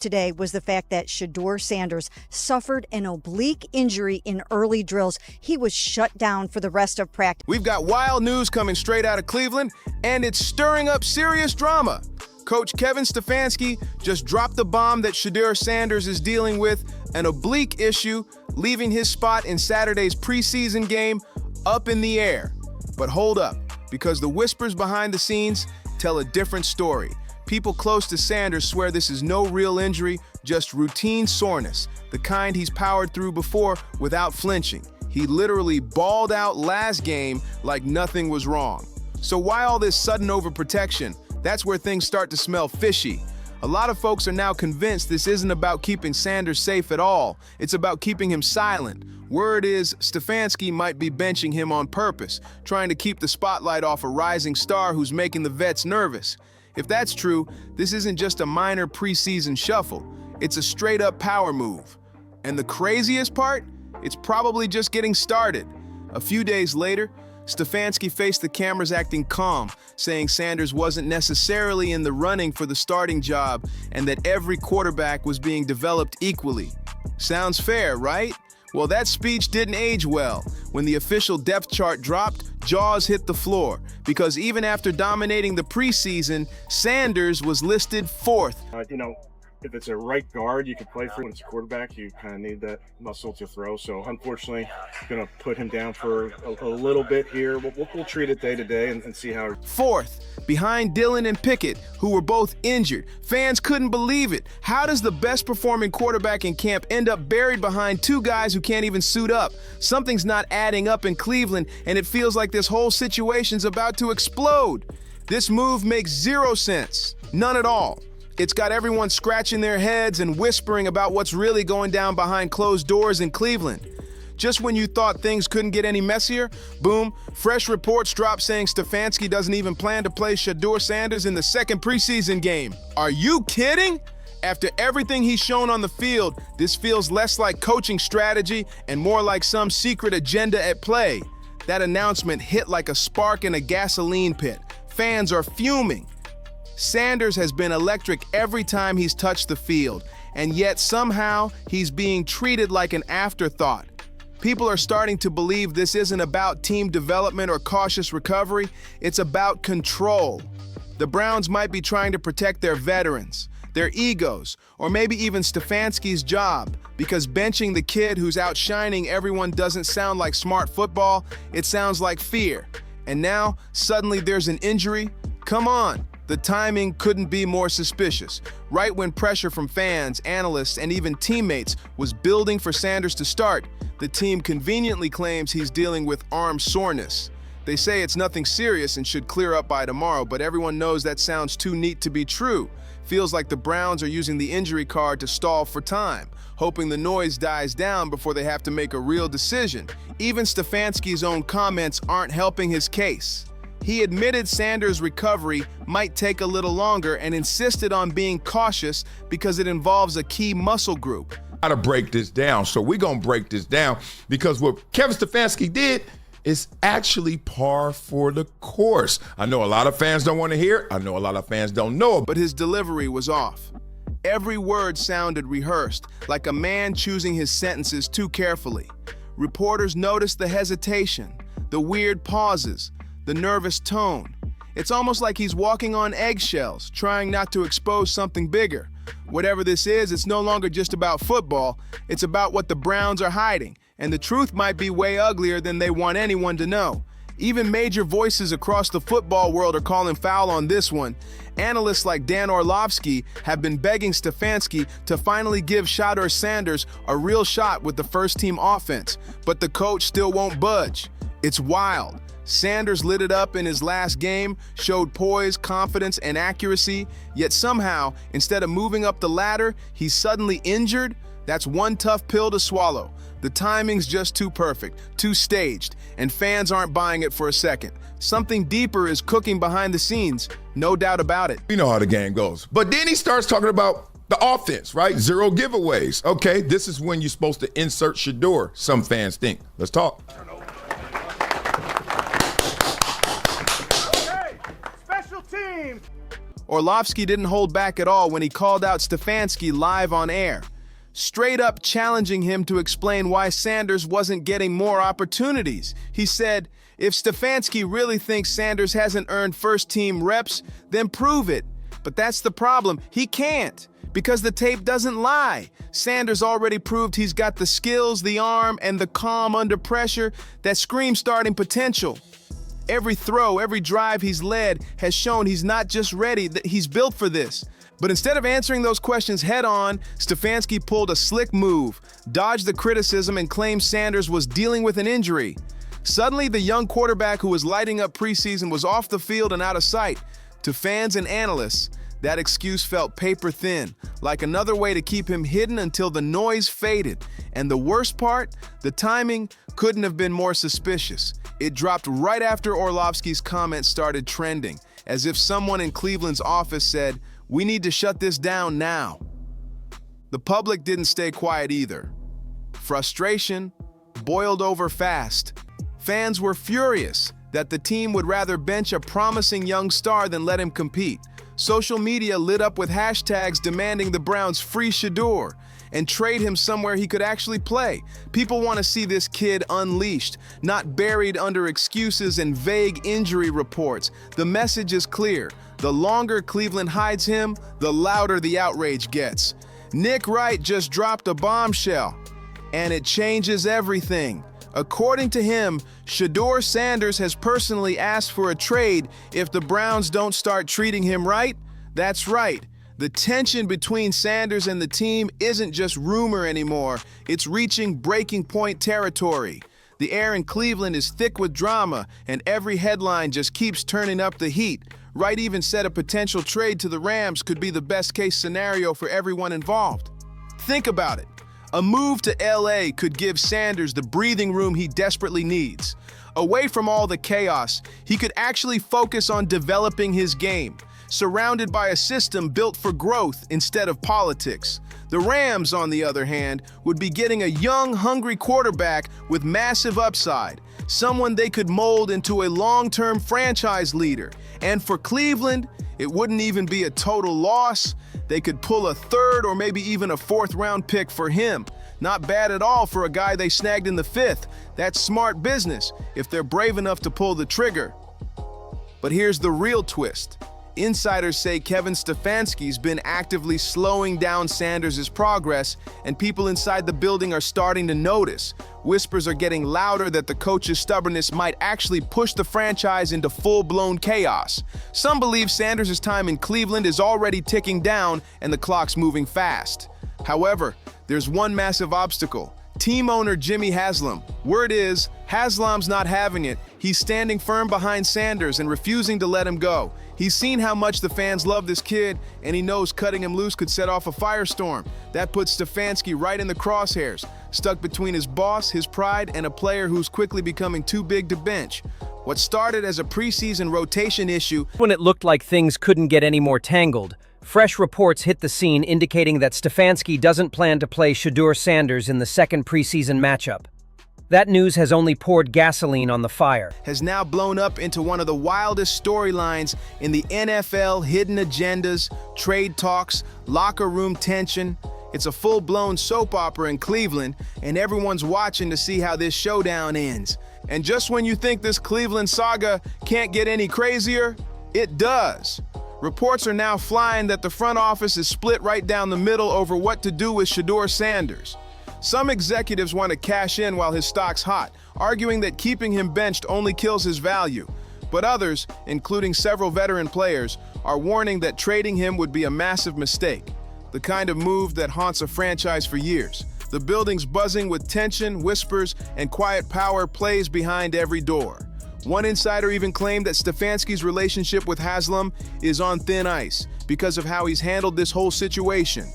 today was the fact that Shedeur Sanders suffered an oblique injury in early drills. He was shut down for the rest of practice. We've got wild news coming straight out of Cleveland, and it's stirring up serious drama. Coach Kevin Stefanski just dropped the bomb that Shedeur Sanders is dealing with an oblique issue, leaving his spot in Saturday's preseason game up in the air. But hold up, because the whispers behind the scenes tell a different story. People close to Sanders swear this is no real injury, just routine soreness, the kind he's powered through before without flinching. He literally balled out last game like nothing was wrong. So why all this sudden overprotection? That's where things start to smell fishy. A lot of folks are now convinced this isn't about keeping Sanders safe at all. It's about keeping him silent. Word is Stefanski might be benching him on purpose, trying to keep the spotlight off a rising star who's making the vets nervous. If that's true, this isn't just a minor preseason shuffle. It's a straight-up power move. And the craziest part? It's probably just getting started. A few days later, Stefanski faced the cameras acting calm, saying Sanders wasn't necessarily in the running for the starting job and that every quarterback was being developed equally. Sounds fair, right? Well, that speech didn't age well. When the official depth chart dropped, jaws hit the floor, because even after dominating the preseason, Sanders was listed fourth. If it's a right guard, you could play for. When it's a quarterback, you kind of need that muscle to throw. So unfortunately, going to put him down for a little bit here. We'll treat it day to day and see how. Fourth, behind Dillon and Pickett, who were both injured. Fans couldn't believe it. How does the best performing quarterback in camp end up buried behind two guys who can't even suit up? Something's not adding up in Cleveland, and it feels like this whole situation's about to explode. This move makes zero sense. None at all. It's got everyone scratching their heads and whispering about what's really going down behind closed doors in Cleveland. Just when you thought things couldn't get any messier, boom, fresh reports drop saying Stefanski doesn't even plan to play Shedeur Sanders in the second preseason game. Are you kidding? After everything he's shown on the field, this feels less like coaching strategy and more like some secret agenda at play. That announcement hit like a spark in a gasoline pit. Fans are fuming. Sanders has been electric every time he's touched the field, and yet somehow he's being treated like an afterthought. People are starting to believe this isn't about team development or cautious recovery, it's about control. The Browns might be trying to protect their veterans, their egos, or maybe even Stefanski's job, because benching the kid who's outshining everyone doesn't sound like smart football, it sounds like fear. And now, suddenly there's an injury? Come on. The timing couldn't be more suspicious. Right when pressure from fans, analysts, and even teammates was building for Sanders to start, the team conveniently claims he's dealing with arm soreness. They say it's nothing serious and should clear up by tomorrow, but everyone knows that sounds too neat to be true. Feels like the Browns are using the injury card to stall for time, hoping the noise dies down before they have to make a real decision. Even Stefanski's own comments aren't helping his case. He admitted Sanders' recovery might take a little longer and insisted on being cautious because it involves a key muscle group. How to break this down. So we're going to break this down because what Kevin Stefanski did is actually par for the course. I know a lot of fans don't want to hear it. I know a lot of fans don't know it. But his delivery was off. Every word sounded rehearsed, like a man choosing his sentences too carefully. Reporters noticed the hesitation, the weird pauses, the nervous tone. It's almost like he's walking on eggshells, trying not to expose something bigger. Whatever this is, it's no longer just about football, it's about what the Browns are hiding, and the truth might be way uglier than they want anyone to know. Even major voices across the football world are calling foul on this one. Analysts like Dan Orlovsky have been begging Stefanski to finally give Shedeur Sanders a real shot with the first-team offense, but the coach still won't budge. It's wild. Sanders lit it up in his last game, showed poise, confidence, and accuracy, yet somehow, instead of moving up the ladder, he's suddenly injured. That's one tough pill to swallow. The timing's just too perfect, too staged, and fans aren't buying it for a second. Something deeper is cooking behind the scenes, no doubt about it. You know how the game goes. But then he starts talking about the offense, right? 0 giveaways. Okay, this is when you're supposed to insert Shedeur, some fans think. Let's talk. Orlovsky didn't hold back at all when he called out Stefanski live on air, straight up challenging him to explain why Sanders wasn't getting more opportunities. He said, if Stefanski really thinks Sanders hasn't earned first-team reps, then prove it. But that's the problem. He can't, because the tape doesn't lie. Sanders already proved he's got the skills, the arm, and the calm under pressure that scream starting potential. Every throw, every drive he's led has shown he's not just ready, that he's built for this. But instead of answering those questions head-on, Stefanski pulled a slick move, dodged the criticism, and claimed Sanders was dealing with an injury. Suddenly, the young quarterback who was lighting up preseason was off the field and out of sight. To fans and analysts, that excuse felt paper-thin, like another way to keep him hidden until the noise faded. And the worst part, the timing couldn't have been more suspicious. It dropped right after Orlovsky's comments started trending, as if someone in Cleveland's office said, "We need to shut this down now." The public didn't stay quiet either. Frustration boiled over fast. Fans were furious that the team would rather bench a promising young star than let him compete. Social media lit up with hashtags demanding the Browns free Shedeur and trade him somewhere he could actually play. People want to see this kid unleashed, not buried under excuses and vague injury reports. The message is clear. The longer Cleveland hides him, the louder the outrage gets. Nick Wright just dropped a bombshell, and it changes everything. According to him, Shedeur Sanders has personally asked for a trade if the Browns don't start treating him right. That's right. The tension between Sanders and the team isn't just rumor anymore. It's reaching breaking point territory. The air in Cleveland is thick with drama, and every headline just keeps turning up the heat. Wright even said a potential trade to the Rams could be the best-case scenario for everyone involved. Think about it. A move to LA could give Sanders the breathing room he desperately needs. Away from all the chaos, he could actually focus on developing his game, surrounded by a system built for growth instead of politics. The Rams, on the other hand, would be getting a young, hungry quarterback with massive upside, someone they could mold into a long-term franchise leader. And for Cleveland, it wouldn't even be a total loss. They could pull a third or maybe even a fourth-round pick for him. Not bad at all for a guy they snagged in the fifth. That's smart business if they're brave enough to pull the trigger. But here's the real twist. Insiders say Kevin Stefanski's been actively slowing down Sanders' progress, and people inside the building are starting to notice. Whispers are getting louder that the coach's stubbornness might actually push the franchise into full-blown chaos. Some believe Sanders' time in Cleveland is already ticking down and the clock's moving fast. However, there's one massive obstacle. Team owner Jimmy Haslam. Word is, Haslam's not having it. He's standing firm behind Sanders and refusing to let him go. He's seen how much the fans love this kid, and he knows cutting him loose could set off a firestorm. That puts Stefanski right in the crosshairs, stuck between his boss, his pride, and a player who's quickly becoming too big to bench. What started as a preseason rotation issue, when it looked like things couldn't get any more tangled, fresh reports hit the scene indicating that Stefanski doesn't plan to play Shedeur Sanders in the second preseason matchup. That news has only poured gasoline on the fire. has now blown up into one of the wildest storylines in the NFL. Hidden agendas, trade talks, locker room tension. It's a full-blown soap opera in Cleveland, and everyone's watching to see how this showdown ends. And just when you think this Cleveland saga can't get any crazier, it does. Reports are now flying that the front office is split right down the middle over what to do with Shedeur Sanders. Some executives want to cash in while his stock's hot, arguing that keeping him benched only kills his value. But others, including several veteran players, are warning that trading him would be a massive mistake, the kind of move that haunts a franchise for years. The building's buzzing with tension, whispers, and quiet power plays behind every door. One insider even claimed that Stefanski's relationship with Haslam is on thin ice because of how he's handled this whole situation.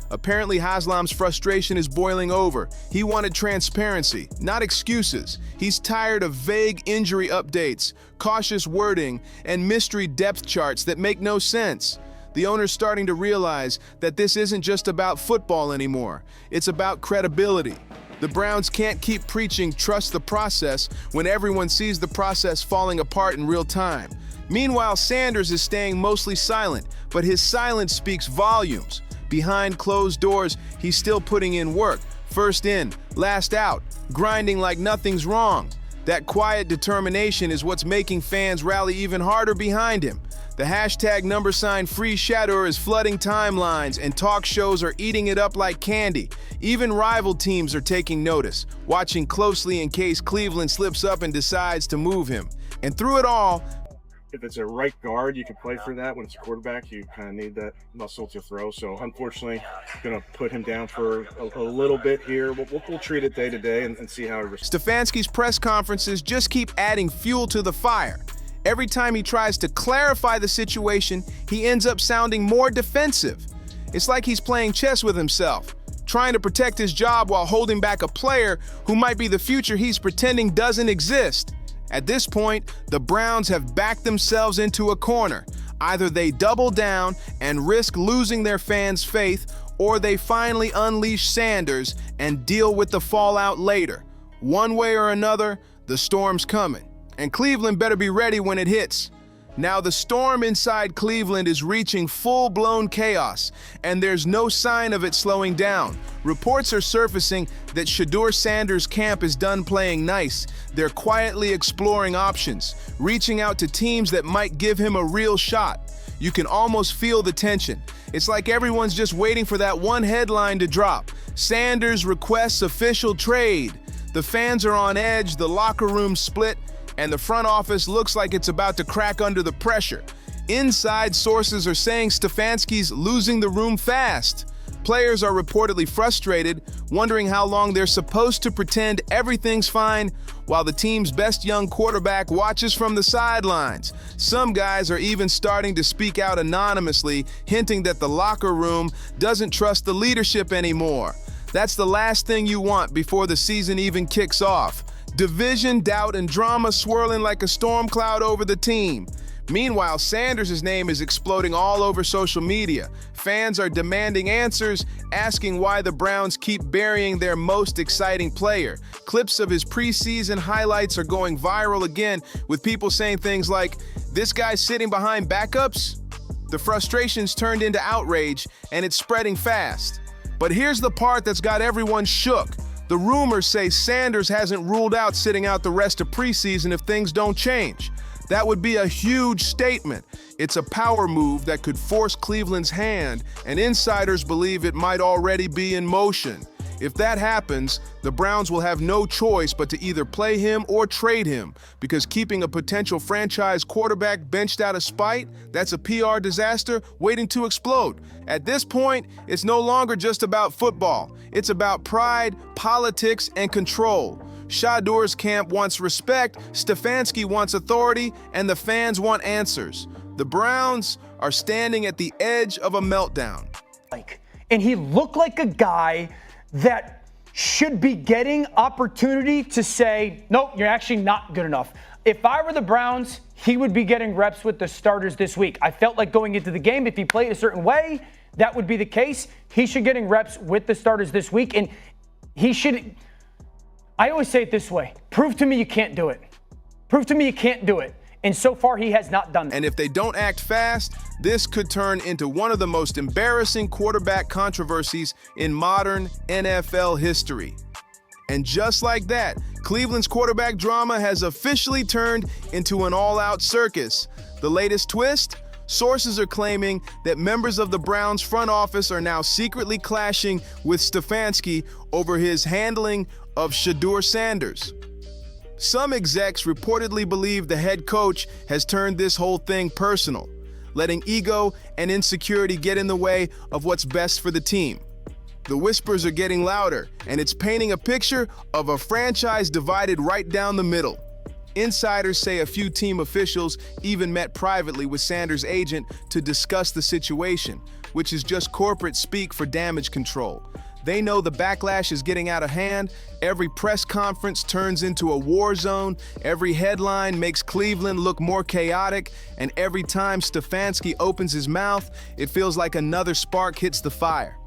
Apparently, Haslam's frustration is boiling over. He wanted transparency, not excuses. He's tired of vague injury updates, cautious wording, and mystery depth charts that make no sense. The owner's starting to realize that this isn't just about football anymore. It's about credibility. The Browns can't keep preaching trust the process when everyone sees the process falling apart in real time. Meanwhile, Sanders is staying mostly silent, but his silence speaks volumes. Behind closed doors, he's still putting in work. First in, last out, grinding like nothing's wrong. That quiet determination is what's making fans rally even harder behind him. The hashtag #free Shedeur is flooding timelines, and talk shows are eating it up like candy. Even rival teams are taking notice, watching closely in case Cleveland slips up and decides to move him. And through it all, if it's a right guard, you can play for that. When it's a quarterback, you kind of need that muscle to throw. So unfortunately, going to put him down for a little bit here. We'll treat it day to day and see how he responds. Stefanski's press conferences just keep adding fuel to the fire. Every time he tries to clarify the situation, he ends up sounding more defensive. It's like he's playing chess with himself, trying to protect his job while holding back a player who might be the future he's pretending doesn't exist. At this point, the Browns have backed themselves into a corner. Either they double down and risk losing their fans' faith, or they finally unleash Sanders and deal with the fallout later. One way or another, the storm's coming, and Cleveland better be ready when it hits. Now the storm inside Cleveland is reaching full-blown chaos, and there's no sign of it slowing down. Reports are surfacing that Shedeur Sanders' camp is done playing nice. They're quietly exploring options, reaching out to teams that might give him a real shot. You can almost feel the tension. It's like everyone's just waiting for that one headline to drop. Sanders requests official trade. The fans are on edge, the locker room split, and the front office looks like it's about to crack under the pressure. Inside sources are saying Stefanski's losing the room fast. Players are reportedly frustrated, wondering how long they're supposed to pretend everything's fine while the team's best young quarterback watches from the sidelines. Some guys are even starting to speak out anonymously, hinting that the locker room doesn't trust the leadership anymore. That's the last thing you want before the season even kicks off. Division, doubt, and drama swirling like a storm cloud over the team. Meanwhile, Sanders' name is exploding all over social media. Fans are demanding answers, asking why the Browns keep burying their most exciting player. Clips of his preseason highlights are going viral again, with people saying things like, "This guy's sitting behind backups?" The frustration's turned into outrage, and it's spreading fast. But here's the part that's got everyone shook. The rumors say Sanders hasn't ruled out sitting out the rest of preseason if things don't change. That would be a huge statement. It's a power move that could force Cleveland's hand, and insiders believe it might already be in motion. If that happens, the Browns will have no choice but to either play him or trade him, because keeping a potential franchise quarterback benched out of spite, that's a PR disaster waiting to explode. At this point, it's no longer just about football. It's about pride, politics, and control. Shedeur's camp wants respect, Stefanski wants authority, and the fans want answers. The Browns are standing at the edge of a meltdown. And he looked like a guy that should be getting opportunity to say, nope, you're actually not good enough. If I were the Browns, he would be getting reps with the starters this week. I felt like going into the game, if he played a certain way, that would be the case. He should getting reps with the starters this week, and he should, I always say it this way, prove to me you can't do it. Prove to me you can't do it. And so far, he has not done that. And if they don't act fast, this could turn into one of the most embarrassing quarterback controversies in modern NFL history. And just like that, Cleveland's quarterback drama has officially turned into an all-out circus. The latest twist? Sources are claiming that members of the Browns front office are now secretly clashing with Stefanski over his handling of Shedeur Sanders. Some execs reportedly believe the head coach has turned this whole thing personal, letting ego and insecurity get in the way of what's best for the team. The whispers are getting louder, and it's painting a picture of a franchise divided right down the middle. Insiders say a few team officials even met privately with Sanders' agent to discuss the situation, which is just corporate speak for damage control. They know the backlash is getting out of hand. Every press conference turns into a war zone. Every headline makes Cleveland look more chaotic. And every time Stefanski opens his mouth, it feels like another spark hits the fire.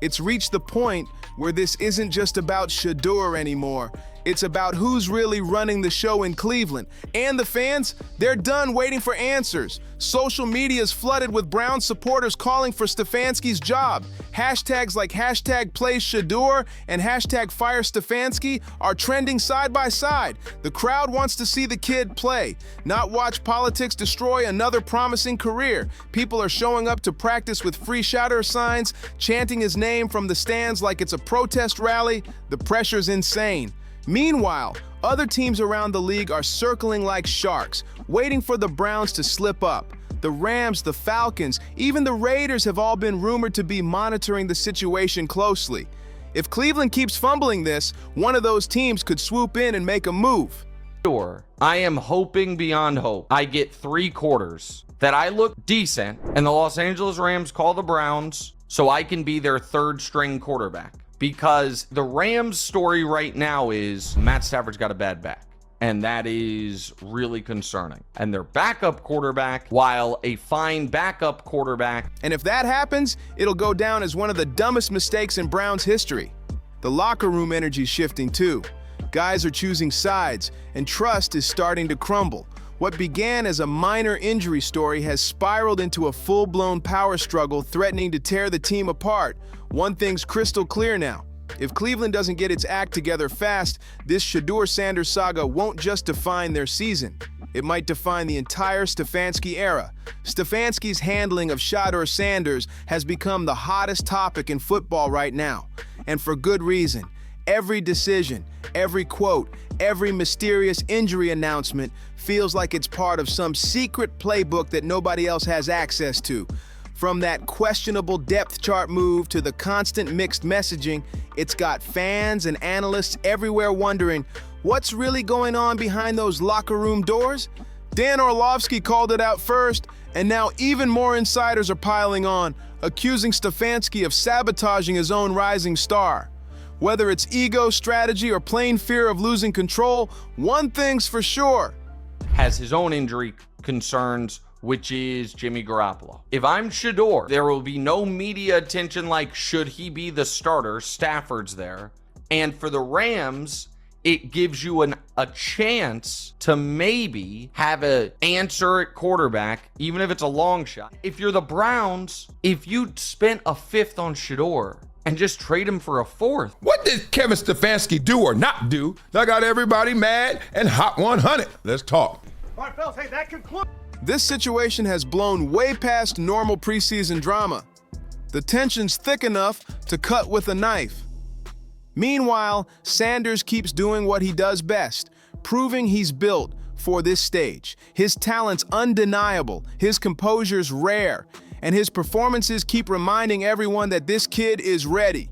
It's reached the point where this isn't just about Shedeur anymore. It's about who's really running the show in Cleveland. And the fans, they're done waiting for answers. Social media is flooded with Browns supporters calling for Stefanski's job. Hashtags like #PlayShedeur and #FireStefanski are trending side by side. The crowd wants to see the kid play, not watch politics destroy another promising career. People are showing up to practice with free Shedeur signs, chanting his name from the stands like it's a protest rally. The pressure's insane. Meanwhile, other teams around the league are circling like sharks, waiting for the Browns to slip up. The Rams, the Falcons, even the Raiders have all been rumored to be monitoring the situation closely. If Cleveland keeps fumbling this, one of those teams could swoop in and make a move. Sure, I am hoping beyond hope I get 3 quarters that I look decent and the Los Angeles Rams call the Browns so I can be their 3rd string quarterback. Because the Rams story right now is Matt Stafford's got a bad back. And that is really concerning. And their backup quarterback, while a fine backup quarterback. And if that happens, it'll go down as one of the dumbest mistakes in Browns history. The locker room energy's shifting too. Guys are choosing sides, and trust is starting to crumble. What began as a minor injury story has spiraled into a full-blown power struggle threatening to tear the team apart. One thing's crystal clear now. If Cleveland doesn't get its act together fast, this Shedeur Sanders saga won't just define their season. It might define the entire Stefanski era. Stefanski's handling of Shedeur Sanders has become the hottest topic in football right now. And for good reason. Every decision, every quote, every mysterious injury announcement feels like it's part of some secret playbook that nobody else has access to. From that questionable depth chart move to the constant mixed messaging, it's got fans and analysts everywhere wondering, what's really going on behind those locker room doors? Dan Orlovsky called it out first, and now even more insiders are piling on, accusing Stefanski of sabotaging his own rising star. Whether it's ego, strategy, or plain fear of losing control, one thing's for sure. Has his own injury concerns, which is Jimmy Garoppolo. If I'm Shedeur, there will be no media attention like, should he be the starter? Stafford's there. And for the Rams, it gives you a chance to maybe have an answer at quarterback, even if it's a long shot. If you're the Browns, if you spent a 5th on Shedeur and just trade him for a 4th. What did Kevin Stefanski do or not do that got everybody mad and hot 100? Let's talk. All right, fellas, hey, that concludes. This situation has blown way past normal preseason drama. The tension's thick enough to cut with a knife. Meanwhile, Sanders keeps doing what he does best, proving he's built for this stage. His talent's undeniable, his composure's rare, and his performances keep reminding everyone that this kid is ready.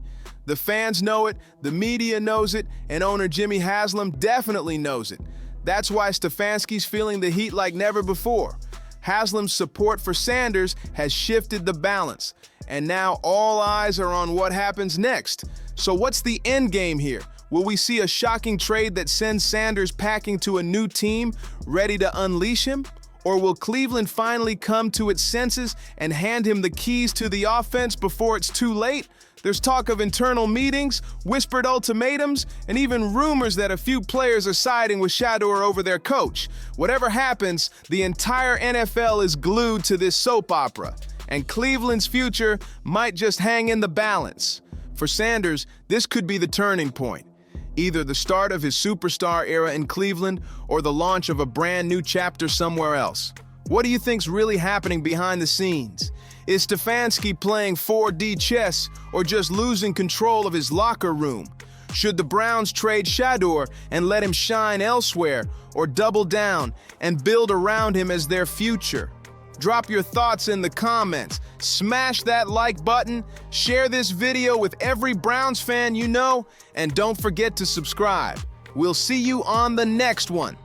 The fans know it, the media knows it, and owner Jimmy Haslam definitely knows it. That's why Stefanski's feeling the heat like never before. Haslam's support for Sanders has shifted the balance, and now all eyes are on what happens next. So what's the end game here? Will we see a shocking trade that sends Sanders packing to a new team, ready to unleash him? Or will Cleveland finally come to its senses and hand him the keys to the offense before it's too late? There's talk of internal meetings, whispered ultimatums, and even rumors that a few players are siding with Shedeur over their coach. Whatever happens, the entire NFL is glued to this soap opera, and Cleveland's future might just hang in the balance. For Sanders, this could be the turning point. Either the start of his superstar era in Cleveland or the launch of a brand new chapter somewhere else. What do you think's really happening behind the scenes? Is Stefanski playing 4D chess or just losing control of his locker room? Should the Browns trade Shedeur and let him shine elsewhere, or double down and build around him as their future? Drop your thoughts in the comments. Smash that like button, share this video with every Browns fan you know, and don't forget to subscribe. We'll see you on the next one.